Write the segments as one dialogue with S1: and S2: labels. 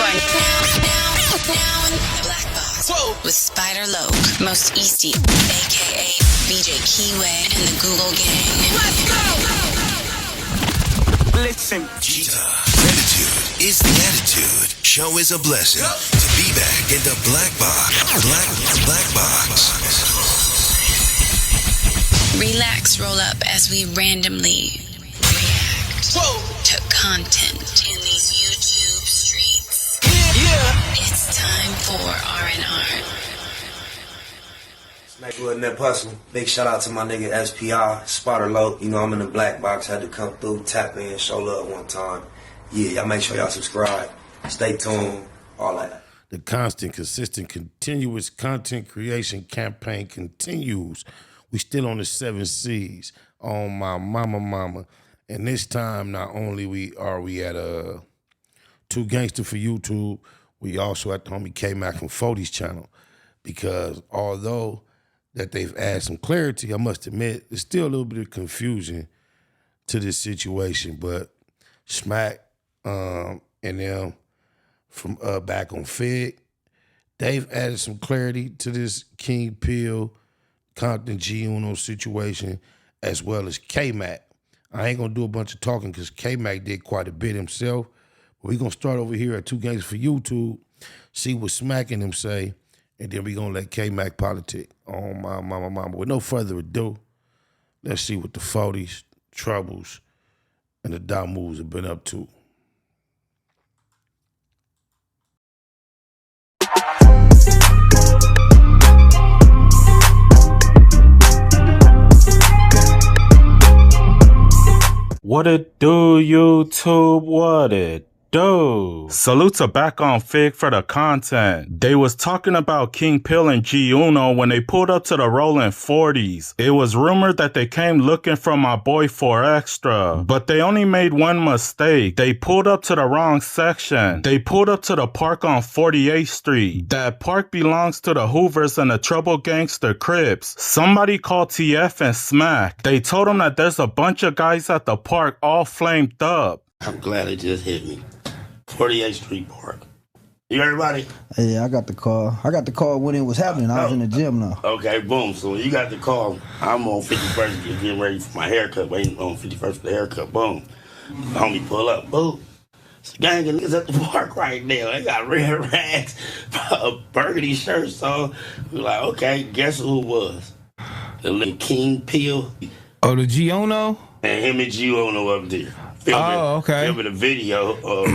S1: now in the Black Box with Spider Loke, Most Easty, aka BJ Keyway, and the Google Gang. Let's go!
S2: Listen.
S3: Gratitude is the attitude. Show is a blessing. To be back in the Black Box. Black Box.
S1: Relax, roll up as we randomly react to content in these YouTube streets. Yeah. It's time for R&R.
S4: Smac wasn't that hustling. Big shout out to my nigga SPI, Spotter Low. You know I'm in the Black Box, had to come through, tap in, show love one time. Yeah, y'all make sure y'all subscribe. Stay tuned, all that.
S5: The constant, consistent, continuous content creation campaign continues. We still on the 7 C's on my mama. And this time, not only are we at Two Gangster for YouTube, we also at the homie K-Mac from Fody's channel. Because although that they've added some clarity, I must admit, there's still a little bit of confusion to this situation. But Smac and them from back on Fig, they've added some clarity to this King Pill, Compton G Uno situation, as well as K-Mac. I ain't gonna do a bunch of talking because K-Mac did quite a bit himself. But we gonna start over here at Two Gangsters for YouTube, see what Smac and them say, and then we gonna let K-Mac politic on my mama. With no further ado, let's see what the 40s, Troubles, and the Dot Moves have been up to.
S6: What it do, YouTube? What it do? Salute to Back on Fig for the content. They was talking about King Pill and G Uno when they pulled up to the Rolling 40s. It was rumored that they came looking for my boy Faux Extra, but they only made one mistake. They pulled up to the wrong section. They pulled up to the park on 48th Street. That park belongs to the Hoovers and the Trouble Gangster Crips. Somebody called TF and Smac. They told them that there's a bunch of guys at the park all flamed up.
S7: I'm glad it just hit me. 48th Street Park. You everybody?
S8: Yeah, I got the call. I got the call when it was happening. I was in the gym now.
S7: Okay, boom. So when you got the call, I'm on 51st getting ready for my haircut, waiting on 51st for the haircut. Boom. The homie pull up. Boom. It's a gang of niggas at the park right now. They got red rags, burgundy shirts on. We're like, okay, guess who it was? The little King Pill.
S9: Oh, the G Uno?
S7: And him and G Uno up there.
S9: Okay.
S7: Filming a video of,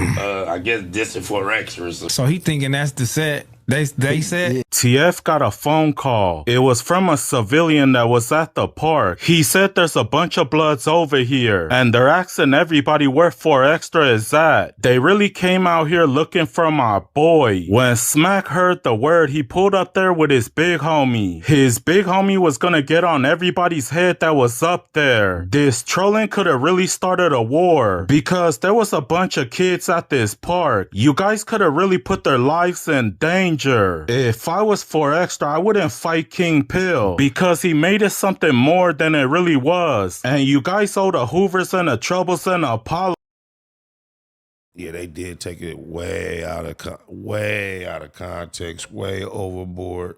S7: I guess, dissing for Extra.
S9: So he thinking that's the set. They said?
S6: TF got a phone call. It was from a civilian that was at the park. He said there's a bunch of bloods over here, and they're asking everybody where Faux Extra is at. They really came out here looking for my boy. When Smac heard the word, he pulled up there with his big homie. His big homie was gonna get on everybody's head that was up there. This trolling could have really started a war, because there was a bunch of kids at this park. You guys could have really put their lives in danger. If I was Faux Extra, I wouldn't fight King Pill because he made it something more than it really was. And you guys owe the Hoovers and the Troubles an apology.
S5: Yeah, they did take it way out of context, way overboard.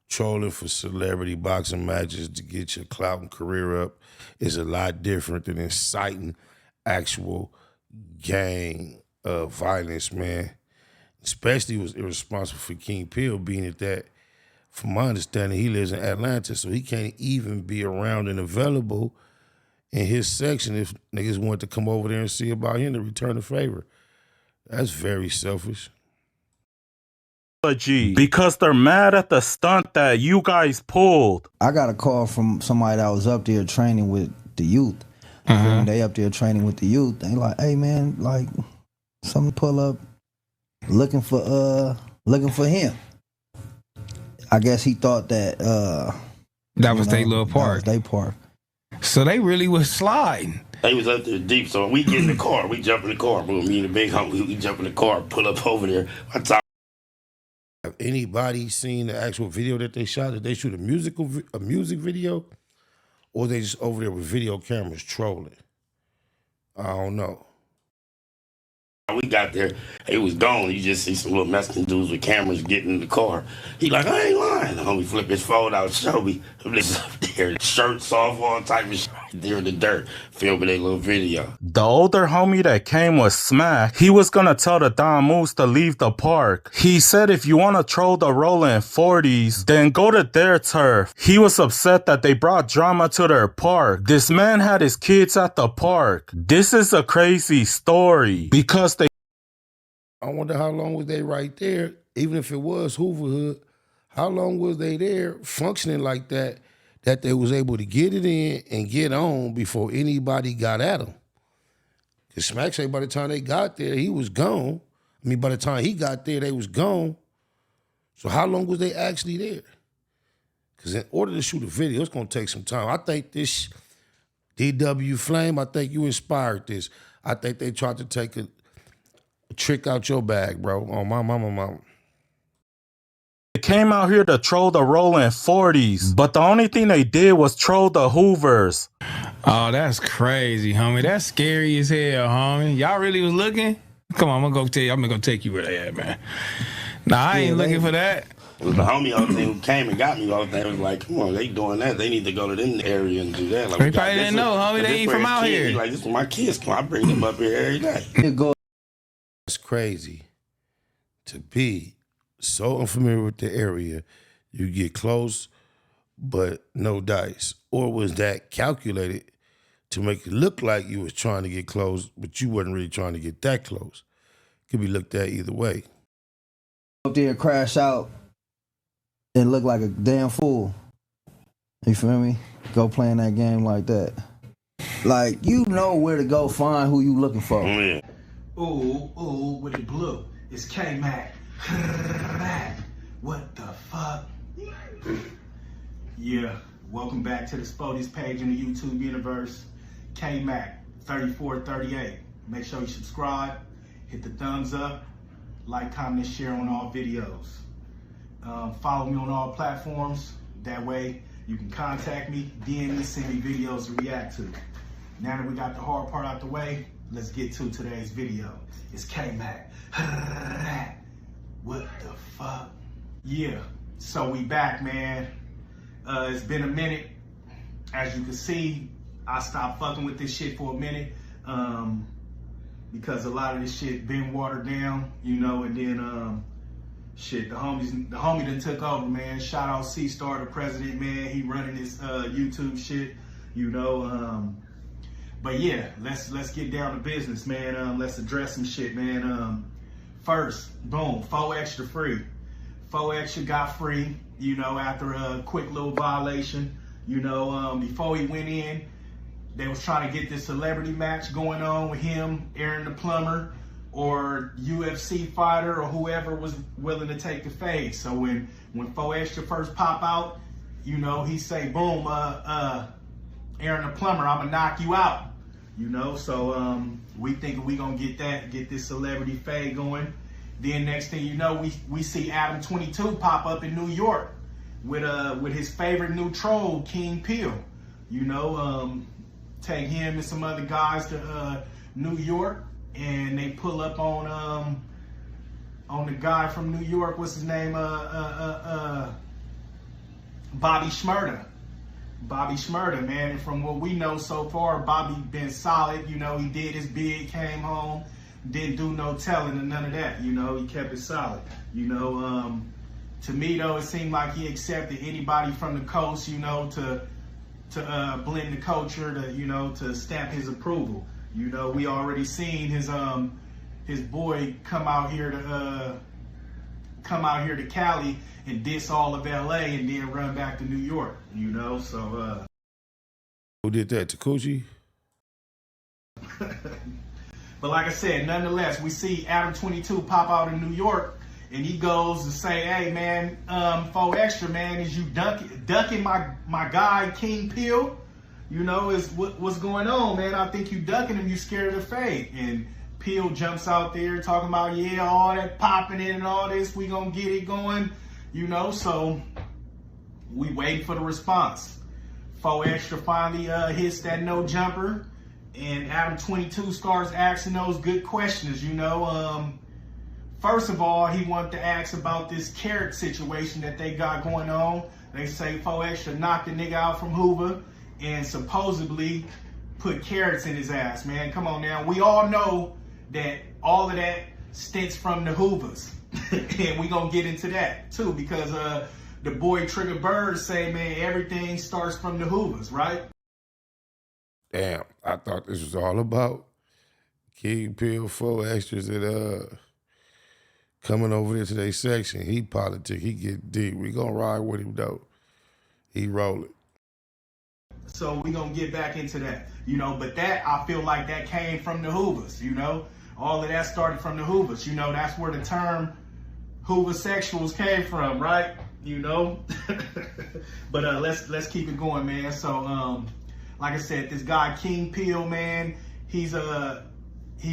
S5: Trolling for celebrity boxing matches to get your clout and career up is a lot different than inciting actual gang violence, man. Especially was irresponsible for King Pill, being at that, from my understanding, he lives in Atlanta, so he can't even be around and available in his section if niggas want to come over there and see about him to return the favor. That's very selfish.
S6: Because they're mad at the stunt that you guys pulled.
S8: I got a call from somebody that was up there training with the youth. They up there training with the youth. They like, hey man, like, something pull up. Looking for him. I guess he thought that
S9: that was their little park.
S8: That was their park.
S9: So they really was sliding.
S7: They was up there deep, so we get in the car, we jump in the car, boom, me and the big homie, we jump in the car, pull up over there. Have
S5: anybody seen the actual video that they shot? Did they shoot a music video? Or they just over there with video cameras trolling? I don't know.
S7: we got there, he was gone. You just see some little Mexican dudes with cameras getting in the car. He like, I ain't lying. The homie flip his phone out, show me. This up there, shirts off, all type of shit right there in the dirt, filming their little video.
S6: The older homie that came was Smac. He was gonna tell the Don Moose to leave the park. He said if you wanna troll the rolling 40s, then go to their turf. He was upset that they brought drama to their park. This man had his kids at the park. This is a crazy story because they...
S5: I wonder how long was they right there, even if it was Hooverhood, how long was they there functioning like that, that they was able to get it in and get on before anybody got at them? Because Smack say by the time they got there, he was gone. I mean, by the time he got there, they was gone. So how long was they actually there? Because in order to shoot a video, it's going to take some time. I think this DW Flame, I think you inspired this. I think they tried to take a trick out your bag, bro. On my mama.
S6: They came out here to troll the rolling 40s, but the only thing they did was troll the Hoovers.
S9: Oh, that's crazy, homie. That's scary as hell, homie. Y'all really was looking? Come on, I'm gonna go tell you. I'm gonna go take you where they at, man. Nah, I ain't looking for that.
S7: It was the homie all the thing who came and got me all the thing. It was like, come on, they doing that. They need to go to them area and do that. Like,
S9: They probably didn't know, homie. They ain't from out here.
S7: He like, this is my kids. Come on, I bring them up here every day.
S5: It's crazy to be so unfamiliar with the area. You get close, but no dice. Or was that calculated to make it look like you was trying to get close, but you wasn't really trying to get that close? Could be looked at either way.
S8: Up there, crash out, and look like a damn fool. You feel me? Go playing that game like that. Like, you know where to go find who you looking for.
S7: Yeah.
S2: Ooh, with it blue. It's K-Mac. What the fuck? Yeah, welcome back to the Spodies page in the YouTube universe. K-Mac 3438. Make sure you subscribe, hit the thumbs up, like, comment, and share on all videos. Follow me on all platforms. That way you can contact me, DM me, send me videos to react to. Now that we got the hard part out the way, let's get to today's video. It's K-Mac. What the fuck? Yeah, so we back, man. It's been a minute. As you can see, I stopped fucking with this shit for a minute because a lot of this shit been watered down, you know, and then shit, the homie done took over, man. Shout out C-Star, the president, man. He running his YouTube shit, you know. But yeah, let's get down to business, man. Let's address some shit, man. First, boom, Faux Extra free. Faux Extra got free, you know, after a quick little violation. You know, before he went in, they was trying to get this celebrity match going on with him, Aaron the Plumber, or UFC fighter, or whoever was willing to take the fade. So when Faux Extra first pop out, you know, he say, boom, Aaron the Plumber, I'ma knock you out. You know, so we thinking we gonna get this celebrity fade going. Then next thing you know, we see Adam 22 pop up in New York with his favorite new troll, King Peel. You know, take him and some other guys to New York, and they pull up on the guy from New York. What's his name? Bobby Shmurda. Bobby Shmurda, man. And from what we know so far, Bobby been solid. You know, he did his bid, came home, didn't do no telling or none of that. You know, he kept it solid. You know, to me though, it seemed like he accepted anybody from the coast, you know, to blend the culture, to, you know, to stamp his approval. You know, we already seen his boy come out here to Cali and diss all of LA and then run back to New York, you know, so
S5: Who did that, Takuchi?
S2: But like I said, nonetheless, we see Adam 22 pop out in New York, and he goes to say, hey man, Faux Extra, man, is you ducking my guy King Peel? You know, is what's going on, man? I think you ducking him, you scared of the fade. And Peel jumps out there talking about, yeah, all that popping in and all this, we gonna get it going, you know. So we waiting for the response. Faux Extra finally hits that no jumper, And Adam 22 starts asking those good questions, you know. First of all, he wanted to ask about this carrot situation that they got going on. They say Faux Extra knocked the nigga out from Hoover and supposedly put carrots in his ass, man. Come on now. We all know that all of that stems from the Hoovers. And we gonna get into that too, because the boy Trigger Bird say, man, everything starts from the Hoovers, right?
S5: Damn, I thought this was all about King Pill, Faux Extras, and coming over there to their section. He politic, he get deep. We gonna ride with him though. He rolling.
S2: So we gonna get back into that, you know, but that, I feel like that came from the Hoovers, you know? All of that started from the Hoovers, you know, that's where the term Hooversexuals came from, right? You know? But let's keep it going, man. So like I said, this guy King Pill, man, he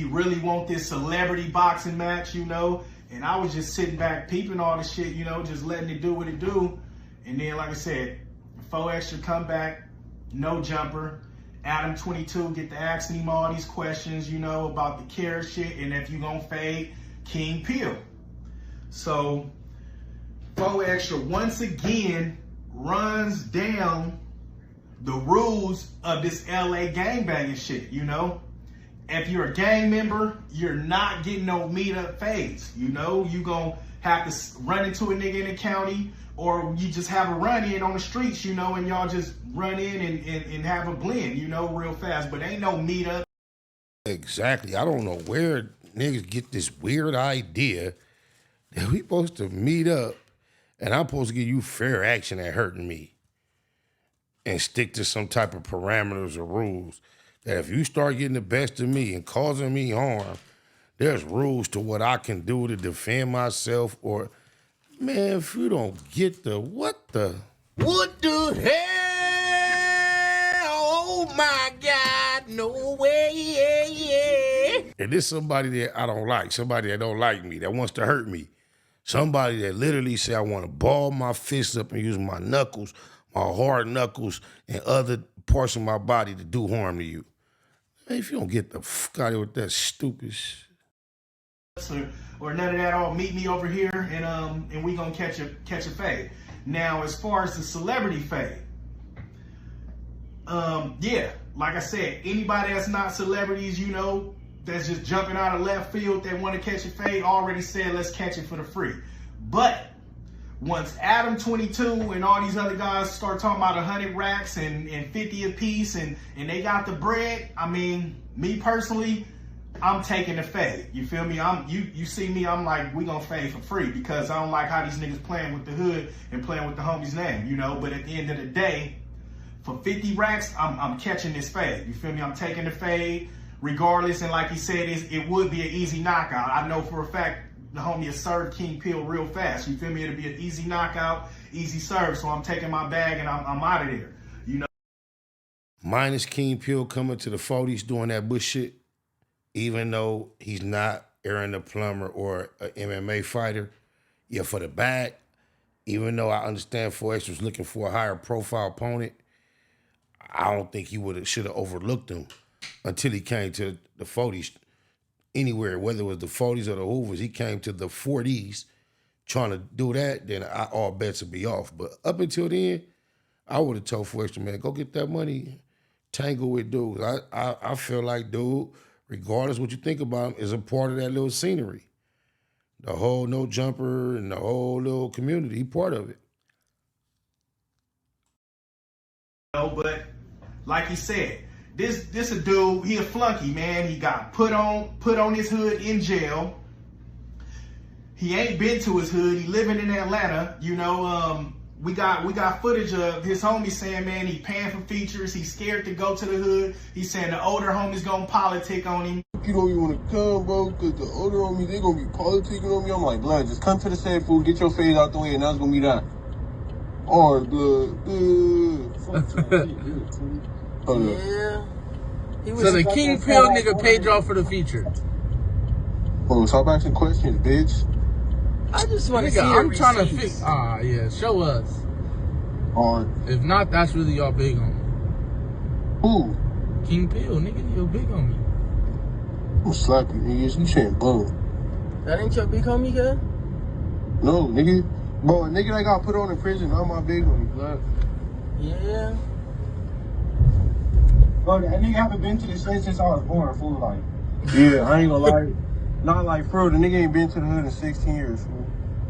S2: really want this celebrity boxing match, you know? And I was just sitting back peeping all the shit, you know, just letting it do what it do. And then, like I said, Faux Extra come back, no jumper. Adam 22 get to asking him all these questions, you know, about the carrot shit and if you gonna fade King Pill. So Faux Extra once again runs down the rules of this LA gangbanging shit, you know? If you're a gang member, you're not getting no meetup fades, you know? You gonna have to run into a nigga in the county, or you just have a run-in on the streets, you know, and y'all just run in and have a blend, you know, real fast. But ain't no meetup.
S5: Exactly. I don't know where niggas get this weird idea that we supposed to meet up and I'm supposed to give you fair action at hurting me and stick to some type of parameters or rules that if you start getting the best of me and causing me harm, there's rules to what I can do to defend myself. Or, man, if you don't get the, what the hell? Oh my God, no way. And this somebody that I don't like, somebody that don't like me, that wants to hurt me. Somebody that literally say I want to ball my fists up and use my knuckles, my hard knuckles, and other parts of my body to do harm to you. Man, if you don't get the fuck out of here with that stupid shit.
S2: Or none of that, all meet me over here and we gonna catch a fade. Now, as far as the celebrity fade, yeah, like I said, anybody that's not celebrities, you know, that's just jumping out of left field, they want to catch a fade, already said let's catch it for the free. But once Adam 22 and all these other guys start talking about 100 racks and 50 a piece and they got the bread, I mean, me personally, I'm taking the fade. You feel me? You see me, I'm like, we gonna fade for free because I don't like how these niggas playing with the hood and playing with the homie's name, you know? But at the end of the day, for 50 racks, I'm catching this fade. You feel me? I'm taking the fade regardless. And like he said, it would be an easy knockout. I know for a fact the homie has served King Pill real fast. You feel me? It'll be an easy knockout, easy serve. So I'm taking my bag and I'm out of there. You know?
S5: Minus King Pill coming to the 40s doing that bullshit, even though he's not Aaron the Plumber or an MMA fighter, yeah, for the bag, even though I understand Faux Extra was looking for a higher profile opponent, I don't think he should have overlooked him until he came to the 40s. Anywhere, whether it was the 40s or the Hoovers, he came to the 40s trying to do that, then all bets would be off. But up until then, I would have told Faux Extra, man, go get that money, tangle with dudes. I feel like dude, regardless what you think about him, is a part of that little scenery. The whole no jumper and the whole little community, he part of it.
S2: No, but like he said, this a dude, he a flunky, man. He got put on his hood in jail. He ain't been to his hood. He living in Atlanta, you know. We got footage of his homies saying, man, he paying for features. He's scared to go to the hood. He's saying the older homies gonna politic on him.
S10: You don't even want to come, bro, because the older homies, they gonna be politicking on me. I'm like, blood, just come to the safe food, get your fade out the way, and that's gonna be that. Or
S11: yeah. So the King Pill nigga paid y'all for the feature.
S10: Oh, stop asking questions, bitch.
S11: I just want to see. I'm trying to fix. Yeah, show us.
S10: Or
S11: if not, that's really y'all big on.
S10: Who?
S11: King Pill, nigga, you big homie.
S10: I'm gonna slap you, niggas. You saying boom.
S11: That ain't your big homie, kid?
S10: No, nigga. Bro, a nigga that got put on in prison, I'm my big homie, blood.
S11: Yeah.
S10: Bro, that nigga haven't been to the state since I was born, fool. Like, yeah, I ain't gonna lie. Not like, bro, the nigga ain't been to the hood in 16 years, fool.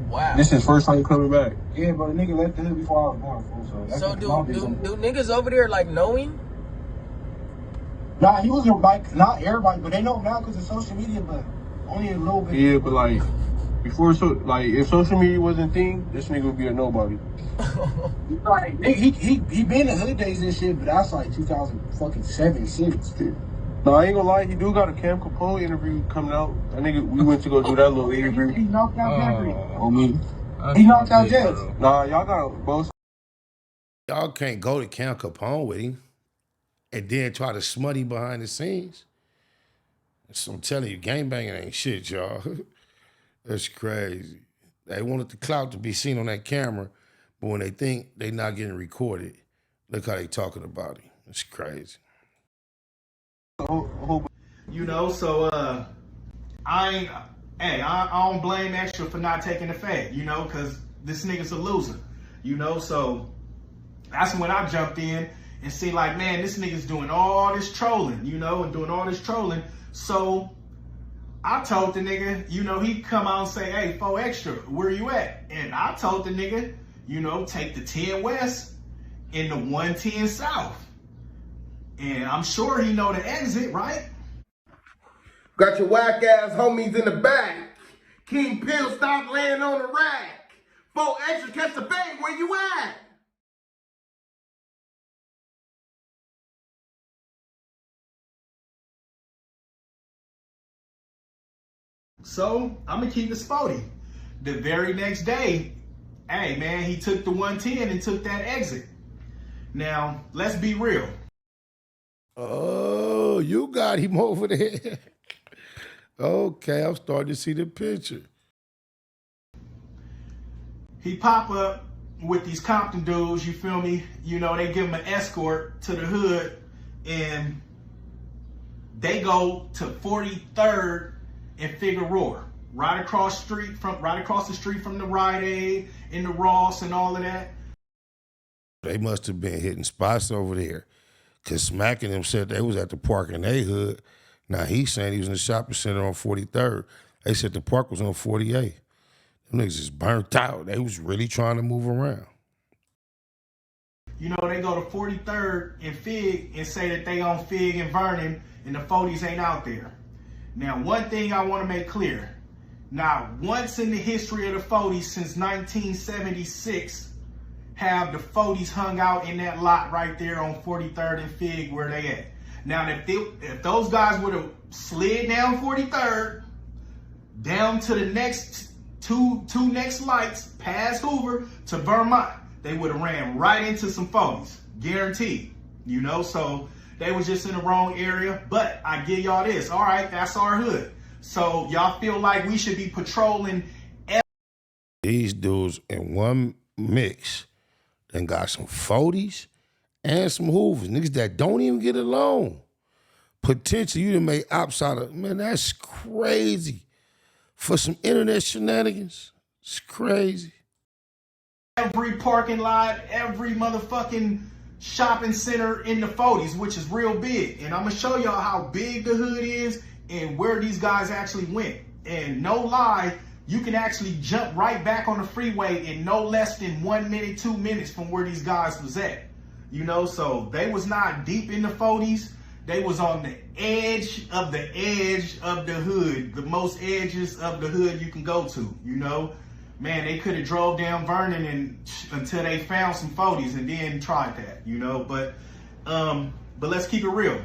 S11: Wow.
S10: This is his first time coming back. Yeah, but the nigga left the hood before I was born, fool. So, that's
S11: do niggas over there, like, know him?
S10: Nah, he was like, not everybody, but they know him now because of social media, but only a little bit. Yeah, but like, before, if social media wasn't a thing, this nigga would be a nobody. Like, he been in hood days and shit, but that's like 2007, 6. No, I ain't gonna lie, he do got a Cam Capone interview coming out. That nigga, we went to go do that little interview. He knocked out Jeffrey. On me. He knocked out Jeff. Nah, y'all gotta both.
S5: Y'all can't go to Cam Capone with him and then try to smut him behind the scenes. So I'm telling you, gangbanging ain't shit, y'all. That's crazy. They wanted the clout to be seen on that camera, but when they think they not getting recorded, look how they talking about him. It's crazy.
S2: You know, so I don't blame Extra for not taking the fade, you know, because this nigga's a loser, you know, so that's when I jumped in and see like, man, this nigga's doing all this trolling, you know, and doing all this trolling. So I told the nigga, you know, he'd come out and say, hey, Faux Extra, where you at? And I told the nigga, you know, take the 10 West and the 110 South. And I'm sure he know the exit, right?
S12: Got your whack ass homies in the back. King Pill, stop laying on the rack. Faux Extra, catch the bait, where you at?
S2: So I'm gonna keep it spotty. The very next day, hey man, he took the 110 and took that exit. Now, let's be real.
S5: Oh, you got him over there. Okay, I'm starting to see the picture.
S2: He pop up with these Compton dudes, you feel me? You know, they give him an escort to the hood and they go to 43rd and Figueroa, right across the street from the Rite Aid and the Ross and all of that.
S5: They must have been hitting spots over there. Cause Smac and them said they was at the park in their hood. Now he's saying he was in the shopping center on 43rd. They said the park was on 48. Them niggas is burnt out. They was really trying to move around.
S2: You know, they go to 43rd and Fig and say that they on Fig and Vernon and the 40s ain't out there. Now, one thing I want to make clear. Now, once in the history of the 40s since 1976, have the 40s hung out in that lot right there on 43rd and Fig where they at. Now, if those guys would have slid down 43rd, down to the next two next lights, past Hoover to Vermont, they would have ran right into some 40s, guaranteed. You know, so they was just in the wrong area. But I give y'all this, all right, that's our hood. So y'all feel like we should be patrolling.
S5: These dudes in one mix and got some 40s and some Hoovers. Niggas that don't even get along. Potentially, you done made ops out of, man, that's crazy. For some internet shenanigans, it's crazy.
S2: Every parking lot, every motherfucking shopping center in the 40s, which is real big. And I'm gonna show y'all how big the hood is and where these guys actually went. And no lie, you can actually jump right back on the freeway in no less than 1 minute, 2 minutes from where these guys was at. You know, so they was not deep in the 40s. They was on the edge of the hood, the most edges of the hood you can go to, you know. Man, they could have drove down Vernon until they found some 40s and then tried that, you know. But let's keep it real.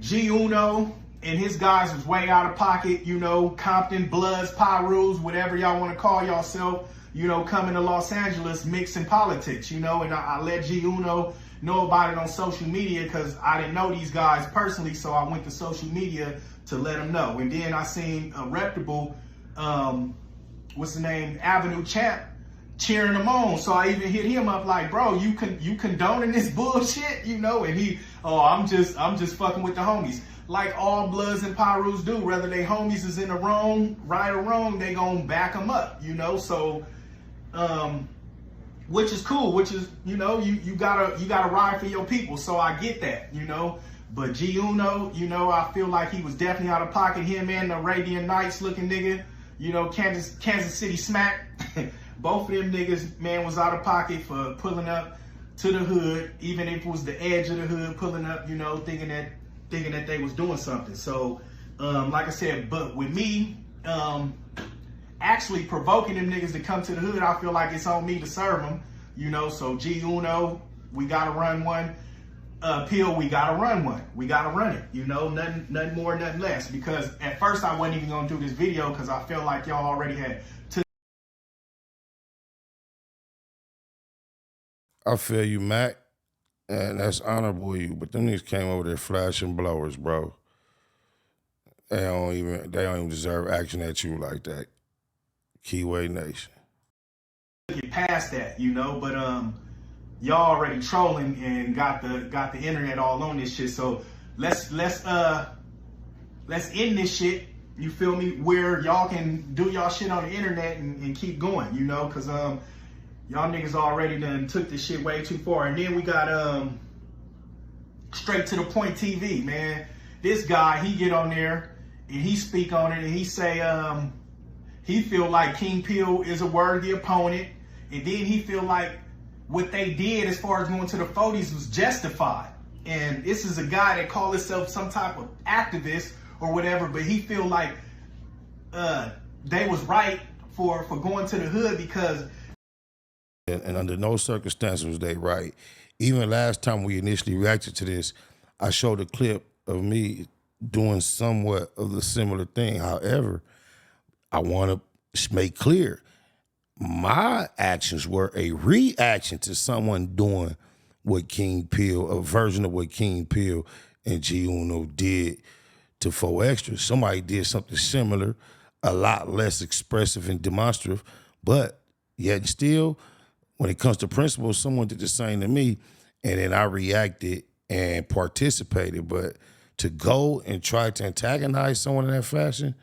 S2: G Uno and his guys was way out of pocket, you know. Compton, Bloods, Pyrus, whatever y'all want to call yourself, you know, coming to Los Angeles, mixing politics, you know. And I let G Uno know about it on social media because I didn't know these guys personally, so I went to social media to let them know. And then I seen a reputable, what's the name, Avenue Champ, cheering him on. So I even hit him up like, bro, you condoning this bullshit, you know? And he, oh, I'm just fucking with the homies. Like all Bloods and Pyrus do, whether they homies is in the wrong, right or wrong, they gonna back them up, you know? So, which is cool, which is, you know, you gotta ride for your people. So I get that, you know? But G Uno, you know, I feel like he was definitely out of pocket. Him and the Arabian Nights looking nigga, you know, Kansas City Smac. Both of them niggas, man, was out of pocket for pulling up to the hood, even if it was the edge of the hood, pulling up, you know, thinking that they was doing something. So, like I said, but with me, actually provoking them niggas to come to the hood, I feel like it's on me to serve them, you know. So G Uno, we gotta run one. Pill, we gotta run one. We gotta run it, you know, nothing more, nothing less. Because at first I wasn't even gonna do this video because I felt like y'all already had.
S5: I feel you, Mac, and that's honorable of you. But them niggas came over there flashing blowers, bro. They don't even deserve action at you like that. Keyway Nation.
S2: Get past that, you know, but y'all already trolling and got the internet all on this shit. So let's end this shit. You feel me? Where y'all can do y'all shit on the internet and keep going, you know, cause y'all niggas already done took this shit way too far. And then we got Straight to the Point TV, man. This guy, he get on there and he speak on it and he say he feel like King Peel is a worthy opponent, and then he feel like what they did as far as going to the 40s was justified. And this is a guy that called himself some type of activist or whatever, but he feel like they was right for going to the hood because.
S5: And under no circumstances was they right. Even last time we initially reacted to this, I showed a clip of me doing somewhat of the similar thing. However, I want to make clear, my actions were a reaction to someone doing what King Peel, a version of what King Peel and G Uno did to Faux Extra. Somebody did something similar, a lot less expressive and demonstrative, but yet still, when it comes to principles, someone did the same to me, and then I reacted and participated. But to go and try to antagonize someone in that fashion,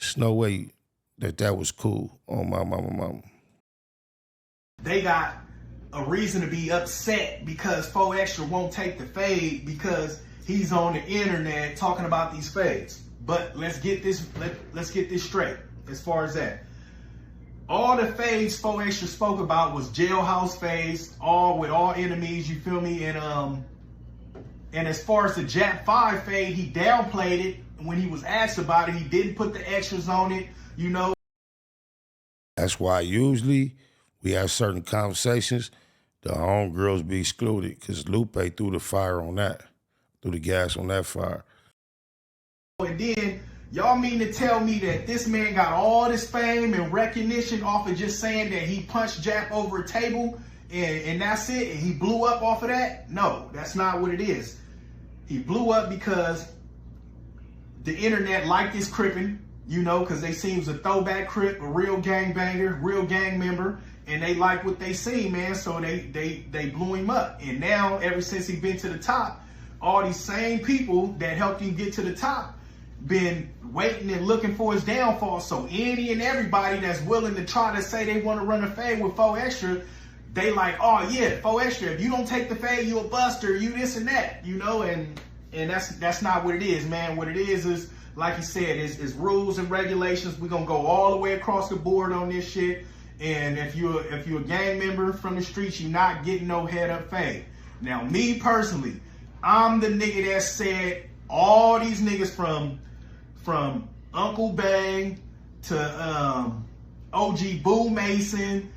S5: there's no way that was cool on my mama.
S2: They got a reason to be upset because Faux Extra won't take the fade because he's on the internet talking about these fades. But let's get this straight as far as that. All the fades Faux Extra spoke about was jailhouse fades, all with all enemies, you feel me? And as far as the Jap 5 fade, he downplayed it. When he was asked about it, he didn't put the extras on it, you know.
S5: That's why usually we have certain conversations, the homegirls be excluded because Lupe threw the fire on that, threw the gas on that fire.
S2: And then y'all mean to tell me that this man got all this fame and recognition off of just saying that he punched Jap over a table and that's it, and he blew up off of that? No, that's not what it is. He blew up because the internet liked his crippin', you know, because they seen he was a throwback crip, a real gangbanger, real gang member, and they like what they see, man, so they blew him up. And now, ever since he been to the top, all these same people that helped him get to the top been waiting and looking for his downfall. So any and everybody that's willing to try to say they want to run a fade with Faux Extra, they like, oh yeah, Faux Extra, if you don't take the fade, you a buster, you this and that, you know, and that's not what it is, man. What it is like he said, is rules and regulations. We're gonna go all the way across the board on this shit. And if you're a gang member from the streets, you're not getting no head up fade. Now, me personally, I'm the nigga that said all these niggas from Uncle Bang to OG Boo Mason,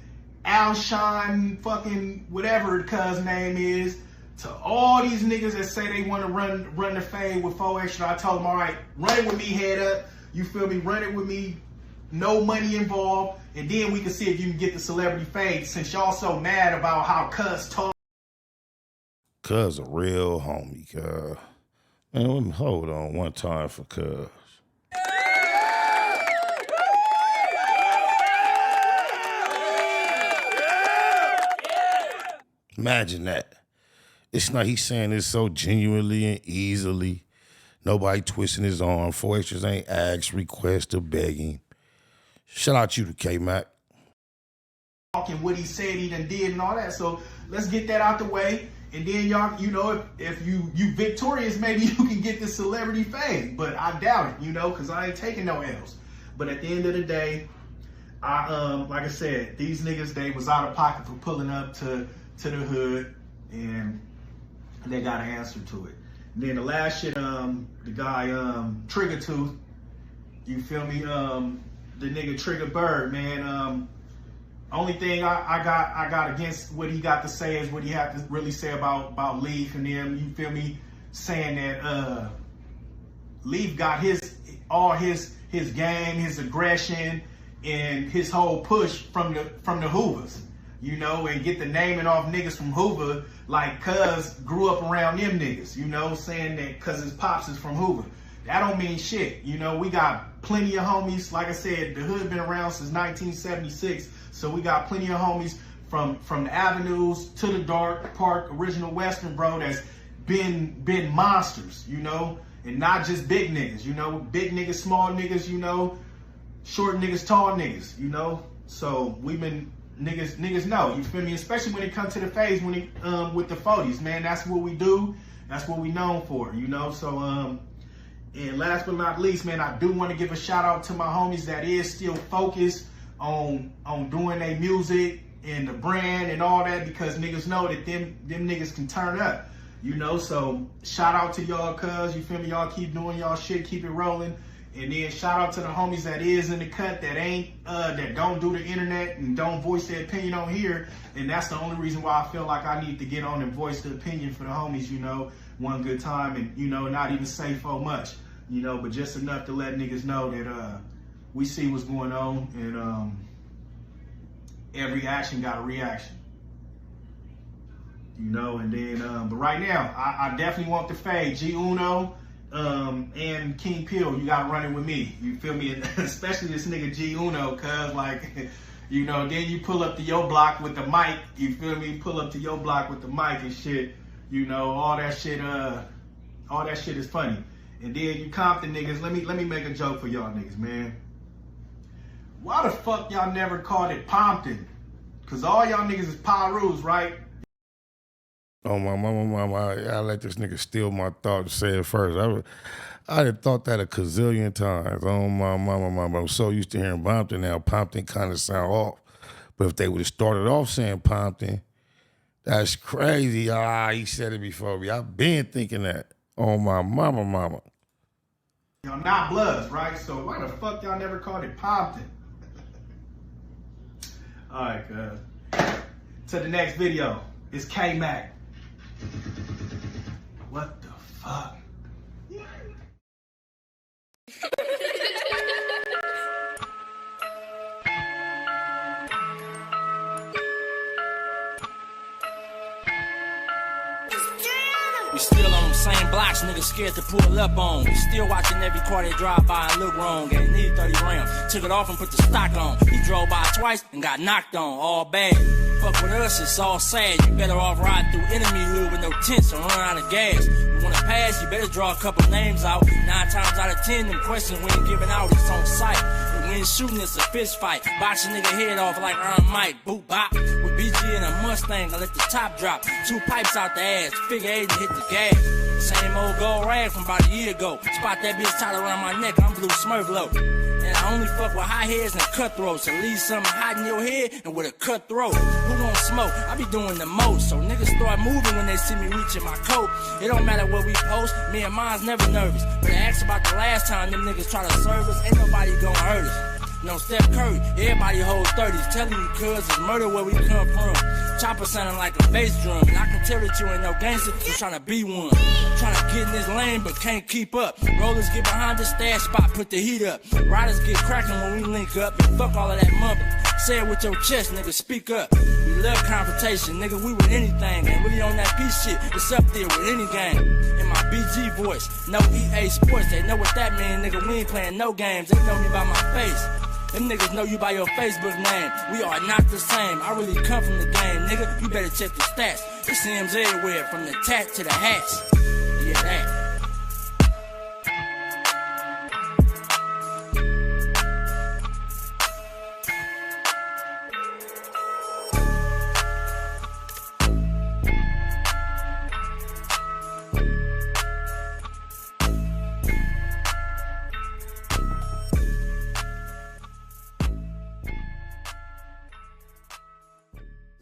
S2: Alshon, fucking whatever the cuz name is, to all these niggas that say they want to run the fade with Faux Extra. I told them, all right, run it with me, head up. You feel me? Run it with me. No money involved, and then we can see if you can get the celebrity fade. Since y'all so mad about how Cuz told.
S5: Cuz a real homie, cuz. Man, let me hold on one time for Cuz. Imagine that. It's not, he's saying this so genuinely and easily. Nobody twisting his arm. Faux Extras ain't asked, request, or begging. Shout out you to K-Mac.
S2: Talking what he said he done did and all that. So let's get that out the way. And then y'all, you know, if you victorious, maybe you can get this celebrity fame. But I doubt it, you know, because I ain't taking no L's. But at the end of the day, like I said, these niggas, they was out of pocket for pulling up to the hood, and they got an answer to it. And then the last shit, the guy Trigger Tooth, you feel me? The nigga Trigger Bird, man. Only thing I got against what he got to say is what he had to really say about Leaf and them. You feel me? Saying that Leaf got his game, his aggression, and his whole push from the Hoovers, you know, and get the naming off niggas from Hoover, like cuz grew up around them niggas, you know, saying that cuz his pops is from Hoover. That don't mean shit, you know. We got plenty of homies. Like I said, the hood been around since 1976, so we got plenty of homies from the avenues to the dark park, original Western, bro, that's been monsters, you know, and not just big niggas, you know, big niggas, small niggas, you know, short niggas, tall niggas, you know. So we've been niggas know, you feel me? Especially when it comes to the phase, when it with the 40s, man. That's what we do. That's what we known for, you know. So and last but not least, man, I do want to give a shout out to my homies that is still focused on doing their music and the brand and all that, because niggas know that them niggas can turn up, you know. So shout out to y'all, cuz, you feel me? Y'all keep doing y'all shit, keep it rolling. And then shout out to the homies that is in the cut, that ain't, that don't do the internet and don't voice their opinion on here. And that's the only reason why I feel like I need to get on and voice the opinion for the homies, you know, one good time, and, you know, not even say so much, you know, but just enough to let niggas know that we see what's going on, and every action got a reaction, you know. And then, but right now, I definitely want the fade. G Uno, and King Peel, you gotta run it with me. You feel me? Especially this nigga G Uno, cuz, like, you know, then you pull up to your block with the mic, you feel me? Pull up to your block with the mic and shit, you know, all that shit is funny. And then you Compton niggas, let me make a joke for y'all niggas, man. Why the fuck y'all never called it Pompton? Cause all y'all niggas is Pirus, right?
S5: Oh, my mama, I let this nigga steal my thought to say it first. I had thought that a gazillion times. Oh, my mama, I'm so used to hearing Pompton now. Pompton kind of sound off. But if they would have started off saying Pompton, that's crazy. He said it before me. I've been thinking that. Oh, my mama.
S2: Y'all not Bloods, right? So why the fuck y'all never called it Pompton? All right, cuz. To the next video. It's K-Mac. What the fuck?
S13: We still on them same blocks, niggas scared to pull up on. We still watching every car they drive by and look wrong. Gave need 30 rounds, took it off and put the stock on. He drove by twice and got knocked on, all bad. Fuck with us, it's all sad. You better off riding through enemy hood with no tents and run out of gas. You wanna pass, you better draw a couple names out. 9 times out of 10, them questions we ain't giving out, it's on sight. If we ain't shooting, it's a fist fight. Box a nigga head off like Iron Mike, boot bop. With BG and a Mustang, I let the top drop. 2 pipes out the ass, figure 8 and hit the gas. Same old gold rag from about a year ago. Spot that bitch tied around my neck, I'm blue Smurf low. And I only fuck with high heads and cutthroats. So leave something hot in your head and with a cutthroat. Who gon' smoke? I be doing the most. So niggas start moving when they see me reaching my coat. It don't matter what we post, me and mine's never nervous. But I asked about the last time them niggas try to serve us, ain't nobody gon' hurt us. No Steph Curry, everybody hold 30s. Telling you cuz it's murder where we come from. Chopper sounding like a bass drum. And I can tell that you ain't no gangster, you tryna be one. Tryna get in this lane but can't keep up. Rollers get behind the stash spot, put the heat up. Riders get cracking when we link up. And fuck all of that mumbling. Say it with your chest, nigga, speak up. We love confrontation, nigga, we with anything. And really on that peace shit, it's up there with any game. In my BG voice, no EA Sports, they know what that mean, nigga, we ain't playing no games. They know me by my face. Them niggas know you by your Facebook name. We are not the same. I really come from the game, nigga. You better check the stats. It seems everywhere, from the tat to the hats. Yeah, that.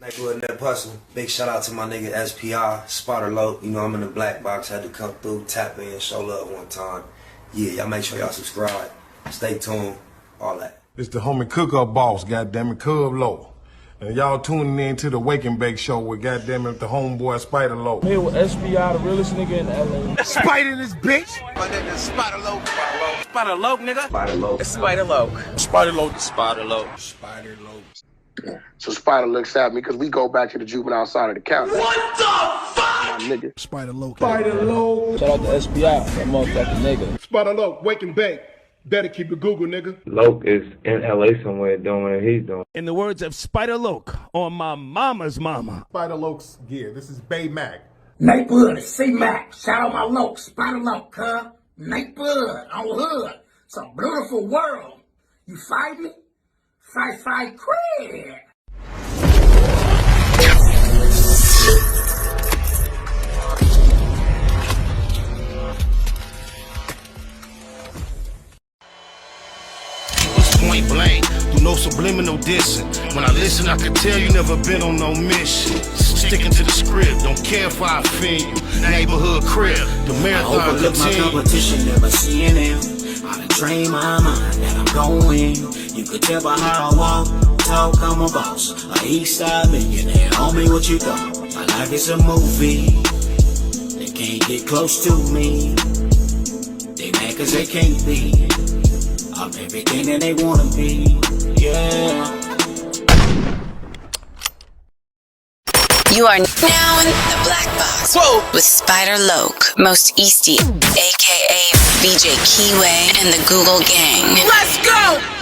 S4: Neighborhood Net Hustle. Big shout out to my nigga SPI, Spotter Low. You know I'm in the black box, had to come through, tap in, show love one time. Yeah, y'all make sure y'all subscribe. Stay tuned, all that.
S12: It's the homie cook-up boss, goddammit, Cub Low. And y'all tuning in to the Wake and Bake Show with goddammit the homeboy Spider Low.
S11: Here with SPI, the realest nigga in LA.
S12: Spider this bitch!
S14: My nigga Spider Low. Spider Low, nigga.
S4: Spider Low.
S14: It's Spider Low.
S12: Spider Low.
S14: Spider Low.
S12: Spider Low.
S10: So Spider looks at me because we go back to the juvenile side of the county.
S14: What the fuck?
S10: My nigga.
S12: Spider Low.
S11: Spider Low. Shout out to SPI, that motherfucking nigga.
S12: Spider Low, Wake and Bake. Better keep it Google, nigga.
S15: Loke is in LA somewhere doing what he's doing.
S16: In the words of Spider Loke on my mama's mama.
S12: Spider Loke's gear. This is Bay Mac.
S17: Nate Blood, C-Mac. Shout out my Loke, Spider Loke, huh? Nate Blood, on hood. It's a beautiful world. You fight me? Fight, crib.
S5: Point blank, do no subliminal dissing. When I listen, I can tell you never been on no mission. Sticking to the script, don't care if I offend you. Neighborhood crib, the marathon
S18: I overlook my competition, never seeing them. I done trained my mind that I'm going. You could tell by how I walk, talk, I'm a boss. A east side millionaire, homie, what you thought? My life is a movie. They can't get close to me. They mad cause they can't be. I'm everything that they wanna be, yeah.
S1: You are now in the black box. Whoa. With Spider Loke, Most Easty, aka BJ Keyway, and the Google Gang.
S14: Let's go!